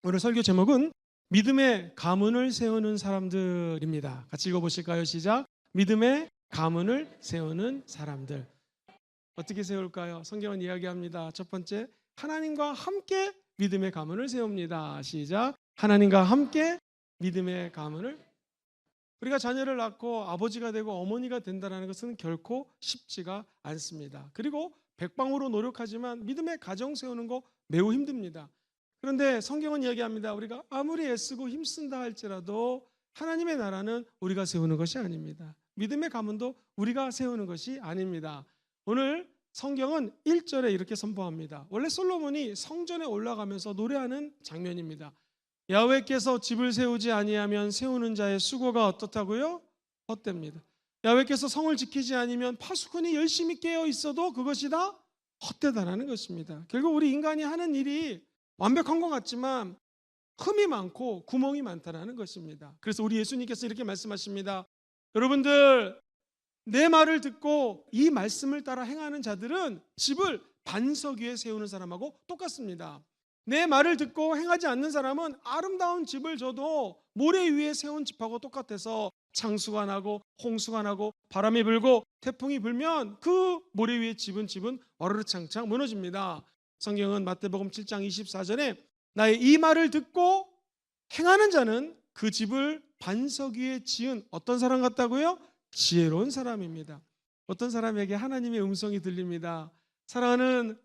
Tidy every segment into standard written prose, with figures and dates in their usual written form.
오늘 설교 제목은 믿음의 가문을 세우는 사람들입니다. 같이 읽어보실까요? 시작. 믿음의 가문을 세우는 사람들. 어떻게 세울까요? 성경은 이야기합니다. 첫 번째, 하나님과 함께 믿음의 가문을 세웁니다. 시작. 하나님과 함께 믿음의 가문을. 우리가 자녀를 낳고 아버지가 되고 어머니가 된다는 것은 결코 쉽지가 않습니다. 그리고 백방으로 노력하지만 믿음의 가정 세우는 거 매우 힘듭니다. 그런데 성경은 이야기합니다. 우리가 아무리 애쓰고 힘쓴다 할지라도 하나님의 나라는 우리가 세우는 것이 아닙니다. 믿음의 가문도 우리가 세우는 것이 아닙니다. 오늘 성경은 1절에 이렇게 선포합니다. 원래 솔로몬이 성전에 올라가면서 노래하는 장면입니다. 야훼께서 집을 세우지 아니하면 세우는 자의 수고가 어떻다고요? 헛됩니다. 야훼께서 성을 지키지 않으면 파수꾼이 열심히 깨어 있어도 그것이 다 헛되다라는 것입니다. 결국 우리 인간이 하는 일이 완벽한 것 같지만 흠이 많고 구멍이 많다는 것입니다. 그래서 우리 예수님께서 이렇게 말씀하십니다. 여러분들, 내 말을 듣고 이 말씀을 따라 행하는 자들은 집을 반석 위에 세우는 사람하고 똑같습니다. 내 말을 듣고 행하지 않는 사람은 아름다운 집을 져도 모래 위에 세운 집하고 똑같아서 창수가 나고 홍수가 나고 바람이 불고 태풍이 불면 그 모래 위에 집은 와르르창창 무너집니다. 성경은 마태복음 7장 24절에 나의 이 말을 듣고 행하는 자는 그 집을 반석 위에 지은 어떤 사람 같다고요? 지혜로운 사람입니다. 어떤 사람에게 하나님의 음성이 들립니다. 사랑하는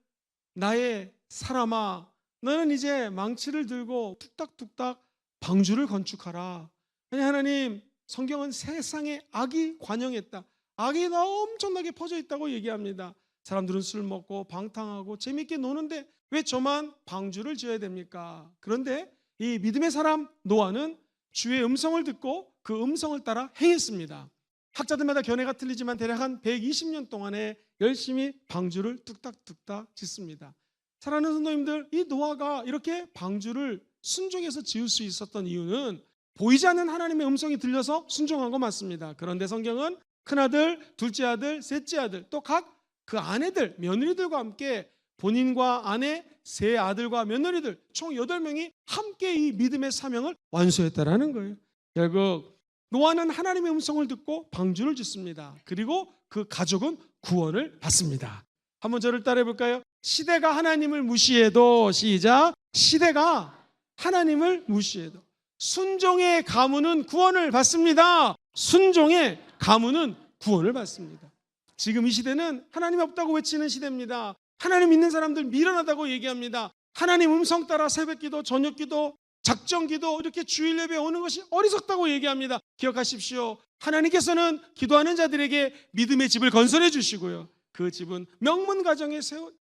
나의 사람아, 너는 이제 망치를 들고 툭닥툭닥 방주를 건축하라. 아니, 하나님, 성경은 세상에 악이 관영했다, 악이 엄청나게 퍼져 있다고 얘기합니다. 사람들은 술 먹고 방탕하고 재밌게 노는데 왜 저만 방주를 지어야 됩니까? 그런데 이 믿음의 사람 노아는 주의 음성을 듣고 그 음성을 따라 행했습니다. 학자들마다 견해가 틀리지만 대략 한 120년 동안에 열심히 방주를 뚝딱뚝딱 짓습니다. 사랑하는 성도님들, 이 노아가 이렇게 방주를 순종해서 지을 수 있었던 이유는 보이지 않는 하나님의 음성이 들려서 순종한 거 맞습니다. 그런데 성경은 큰아들, 둘째 아들, 셋째 아들, 또 각 그 아내들, 며느리들과 함께 본인과 아내, 세 아들과 며느리들 총 8명이 함께 이 믿음의 사명을 완수했다라는 거예요. 결국 노아는 하나님의 음성을 듣고 방주를 짓습니다. 그리고 그 가족은 구원을 받습니다. 한번 저를 따라해 볼까요? 시대가 하나님을 무시해도, 시작, 시대가 하나님을 무시해도 순종의 가문은 구원을 받습니다. 순종의 가문은 구원을 받습니다. 지금 이 시대는 하나님 없다고 외치는 시대입니다. 하나님 있는 사람들 미련하다고 얘기합니다. 하나님 음성 따라 새벽기도, 저녁기도, 작정기도 이렇게 주일 예배 오는 것이 어리석다고 얘기합니다. 기억하십시오. 하나님께서는 기도하는 자들에게 믿음의 집을 건설해 주시고요, 그 집은 명문 가정에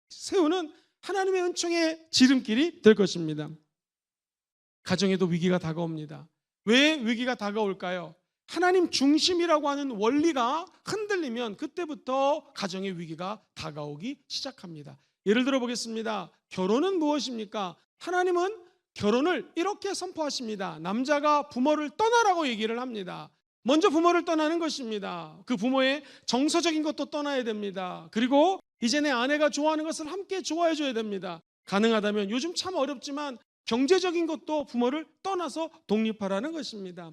세우는 하나님의 은총의 지름길이 될 것입니다. 가정에도 위기가 다가옵니다. 왜 위기가 다가올까요? 하나님 중심이라고 하는 원리가 흔들리면 그때부터 가정의 위기가 다가오기 시작합니다. 예를 들어 보겠습니다. 결혼은 무엇입니까? 하나님은 결혼을 이렇게 선포하십니다. 남자가 부모를 떠나라고 얘기를 합니다. 먼저 부모를 떠나는 것입니다. 그 부모의 정서적인 것도 떠나야 됩니다. 그리고 이제 내 아내가 좋아하는 것을 함께 좋아해 줘야 됩니다. 가능하다면, 요즘 참 어렵지만 경제적인 것도 부모를 떠나서 독립하라는 것입니다.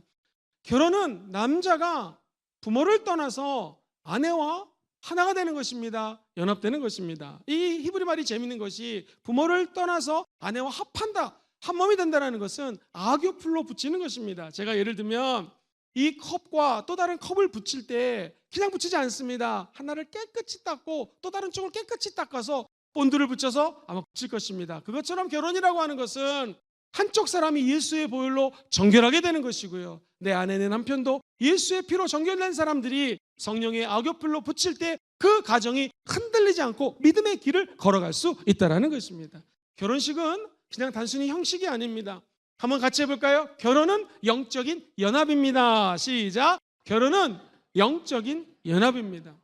결혼은 남자가 부모를 떠나서 아내와 하나가 되는 것입니다. 연합되는 것입니다. 이 히브리 말이 재밌는 것이 부모를 떠나서 아내와 합한다, 한 몸이 된다는 것은 아교풀로 붙이는 것입니다. 제가 예를 들면 이 컵과 또 다른 컵을 붙일 때 그냥 붙이지 않습니다. 하나를 깨끗이 닦고 또 다른 쪽을 깨끗이 닦아서 본드를 붙여서 아마 붙일 것입니다. 그것처럼 결혼이라고 하는 것은 한쪽 사람이 예수의 보혈로 정결하게 되는 것이고요, 내 아내, 내 남편도 예수의 피로 정결된 사람들이 성령의 악교풀로 붙일 때 그 가정이 흔들리지 않고 믿음의 길을 걸어갈 수 있다는 것입니다. 결혼식은 그냥 단순히 형식이 아닙니다. 한번 같이 해볼까요? 결혼은 영적인 연합입니다. 시작. 결혼은 영적인 연합입니다.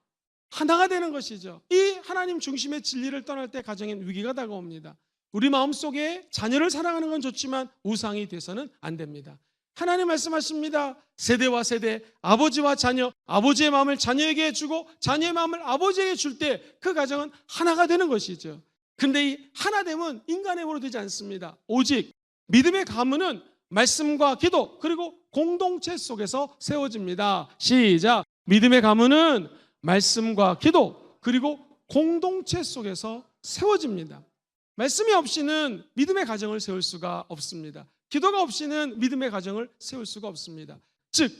하나가 되는 것이죠. 이 하나님 중심의 진리를 떠날 때 가정엔 위기가 다가옵니다. 우리 마음속에 자녀를 사랑하는 건 좋지만 우상이 돼서는 안 됩니다. 하나님 말씀하십니다. 세대와 세대, 아버지와 자녀, 아버지의 마음을 자녀에게 주고 자녀의 마음을 아버지에게 줄 때 그 가정은 하나가 되는 것이죠. 그런데 이 하나됨은 인간의 힘으로 되지 않습니다. 오직 믿음의 가문은 말씀과 기도 그리고 공동체 속에서 세워집니다. 시작. 믿음의 가문은 말씀과 기도 그리고 공동체 속에서 세워집니다. 말씀이 없이는 믿음의 가정을 세울 수가 없습니다. 기도가 없이는 믿음의 가정을 세울 수가 없습니다. 즉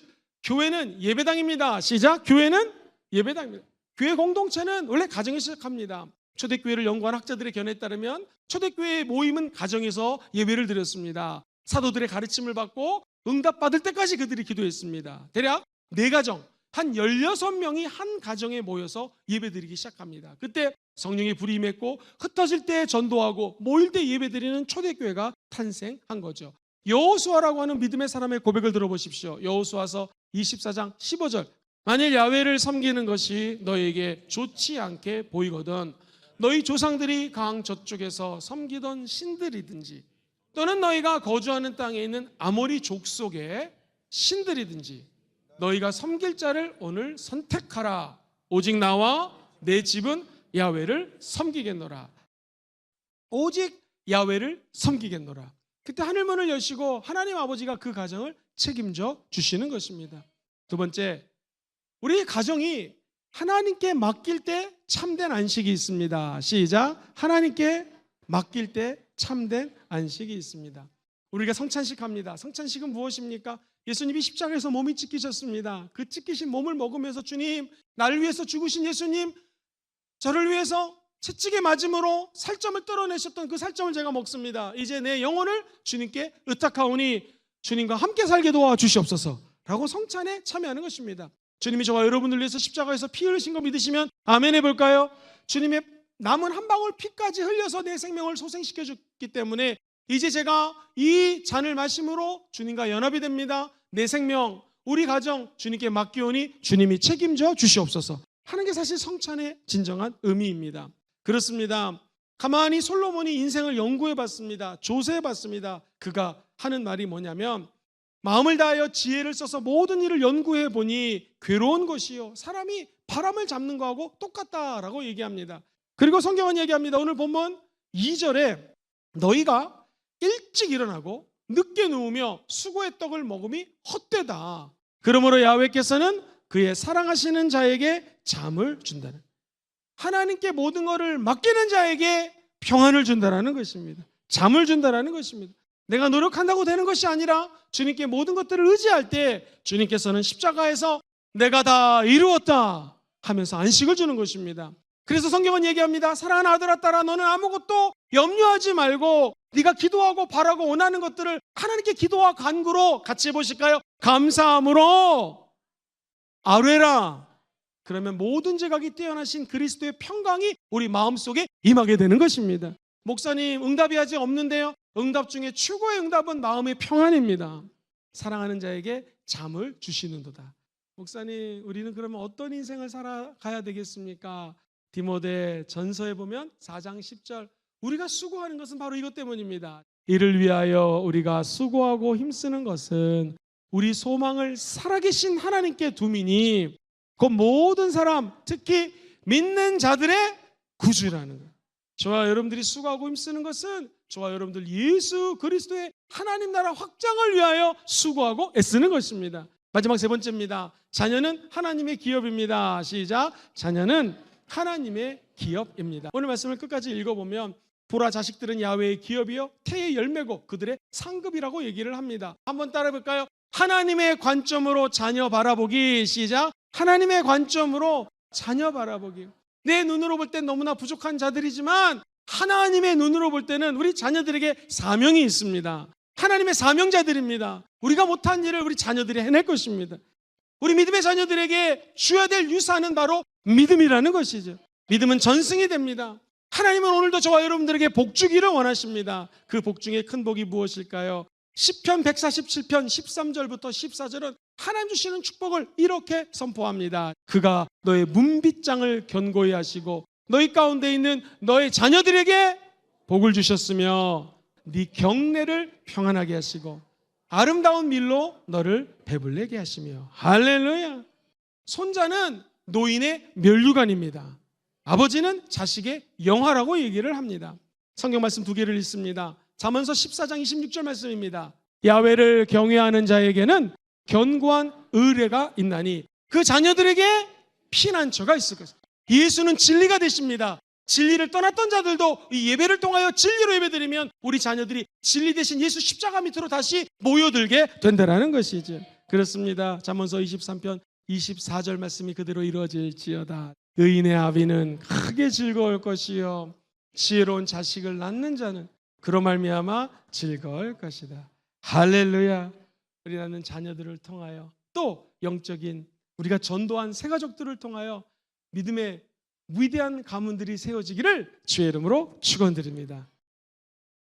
교회는 예배당입니다. 시작. 교회는 예배당입니다. 교회 공동체는 원래 가정에서 시작합니다. 초대교회를 연구한 학자들의 견해에 따르면 초대교회의 모임은 가정에서 예배를 드렸습니다. 사도들의 가르침을 받고 응답받을 때까지 그들이 기도했습니다. 대략 4가정, 한 16명이 한 가정에 모여서 예배드리기 시작합니다. 그때 성령의 불이 임했고 흩어질 때 전도하고 모일 때 예배드리는 초대교회가 탄생한 거죠. 여호수아라고 하는 믿음의 사람의 고백을 들어보십시오. 여호수아서 24장 15절. 만일 야훼를 섬기는 것이 너에게 좋지 않게 보이거든 너희 조상들이 강 저쪽에서 섬기던 신들이든지 또는 너희가 거주하는 땅에 있는 아모리 족속의 신들이든지 너희가 섬길 자를 오늘 선택하라. 오직 나와 내 집은 야훼를 섬기겠노라. 오직 야훼를 섬기겠노라. 그때 하늘문을 여시고 하나님 아버지가 그 가정을 책임져 주시는 것입니다. 두 번째, 우리 가정이 하나님께 맡길 때 참된 안식이 있습니다. 시작. 하나님께 맡길 때 참된 안식이 있습니다. 우리가 성찬식 합니다. 성찬식은 무엇입니까? 예수님이 십자가에서 몸이 찢기셨습니다. 그 찢기신 몸을 먹으면서 주님, 나를 위해서 죽으신 예수님, 저를 위해서 채찍에 맞음으로 살점을 떨어내셨던 그 살점을 제가 먹습니다. 이제 내 영혼을 주님께 의탁하오니 주님과 함께 살게 도와주시옵소서 라고 성찬에 참여하는 것입니다. 주님이 저와 여러분을 위해서 십자가에서 피 흘리신 거 믿으시면 아멘 해볼까요? 주님의 남은 한 방울 피까지 흘려서 내 생명을 소생시켜 줬기 때문에 이제 제가 이 잔을 마심으로 주님과 연합이 됩니다. 내 생명, 우리 가정 주님께 맡기오니 주님이 책임져 주시옵소서 하는 게 사실 성찬의 진정한 의미입니다. 그렇습니다. 가만히 솔로몬이 인생을 연구해 봤습니다. 조사해 봤습니다. 그가 하는 말이 뭐냐면 마음을 다하여 지혜를 써서 모든 일을 연구해 보니 괴로운 것이요 사람이 바람을 잡는 거하고 똑같다라고 얘기합니다. 그리고 성경은 얘기합니다. 오늘 본문 2절에 너희가 일찍 일어나고 늦게 누우며 수고의 떡을 먹음이 헛되다. 그러므로 야훼께서는 그의 사랑하시는 자에게 잠을 준다는, 하나님께 모든 것을 맡기는 자에게 평안을 준다라는 것입니다. 잠을 준다라는 것입니다. 내가 노력한다고 되는 것이 아니라 주님께 모든 것들을 의지할 때 주님께서는 십자가에서 내가 다 이루었다 하면서 안식을 주는 것입니다. 그래서 성경은 얘기합니다. 사랑하는 아들아 딸아 너는 아무것도 염려하지 말고 네가 기도하고 바라고 원하는 것들을 하나님께 기도와 간구로 같이 해보실까요? 감사함으로 아뢰라. 그러면 모든 제각이 뛰어나신 그리스도의 평강이 우리 마음속에 임하게 되는 것입니다. 목사님 응답이 아직 없는데요. 응답 중에 최고의 응답은 마음의 평안입니다. 사랑하는 자에게 잠을 주시는도다. 목사님 우리는 그러면 어떤 인생을 살아가야 되겠습니까? 디모데 전서에 보면 4장 10절 우리가 수고하는 것은 바로 이것 때문입니다. 이를 위하여 우리가 수고하고 힘쓰는 것은 우리 소망을 살아계신 하나님께 두미니 그 모든 사람 특히 믿는 자들의 구주라는 거예요. 저와 여러분들이 수고하고 힘쓰는 것은 저와 여러분들 예수 그리스도의 하나님 나라 확장을 위하여 수고하고 애쓰는 것입니다. 마지막 세 번째입니다. 자녀는 하나님의 기업입니다. 시작. 자녀는 하나님의 기업입니다. 오늘 말씀을 끝까지 읽어보면 보라 자식들은 야훼의 기업이요 태의 열매고 그들의 상급이라고 얘기를 합니다. 한번 따라해볼까요? 하나님의 관점으로 자녀 바라보기. 시작. 하나님의 관점으로 자녀 바라보기. 내 눈으로 볼 땐 너무나 부족한 자들이지만 하나님의 눈으로 볼 때는 우리 자녀들에게 사명이 있습니다. 하나님의 사명자들입니다. 우리가 못한 일을 우리 자녀들이 해낼 것입니다. 우리 믿음의 자녀들에게 줘야 될 유산은 바로 믿음이라는 것이죠. 믿음은 전승이 됩니다. 하나님은 오늘도 저와 여러분들에게 복 주기를 원하십니다. 그 복 중에 큰 복이 무엇일까요? 시편 147편 13절부터 14절은 하나님 주시는 축복을 이렇게 선포합니다. 그가 너의 문빗장을 견고히 하시고 너희 가운데 있는 너의 자녀들에게 복을 주셨으며 네 경내를 평안하게 하시고 아름다운 밀로 너를 배불리게 하시며. 할렐루야. 손자는 노인의 면류관입니다. 아버지는 자식의 영화라고 얘기를 합니다. 성경 말씀 두 개를 읽습니다. 잠언서 14장 26절 말씀입니다. 야훼를 경외하는 자에게는 견고한 의뢰가 있나니 그 자녀들에게 피난처가 있을 것입니다. 예수는 진리가 되십니다. 진리를 떠났던 자들도 이 예배를 통하여 진리로 예배드리면 우리 자녀들이 진리 대신 예수 십자가 밑으로 다시 모여들게 된다는 것이죠. 그렇습니다. 잠언서 23편 24절 말씀이 그대로 이루어질지어다. 의인의 아비는 크게 즐거울 것이요 지혜로운 자식을 낳는 자는 그로 말미암아 즐거울 것이다. 할렐루야. 우리 낳는 자녀들을 통하여 또 영적인 우리가 전도한 새 가족들을 통하여 믿음의 위대한 가문들이 세워지기를 주의 이름으로 축원드립니다.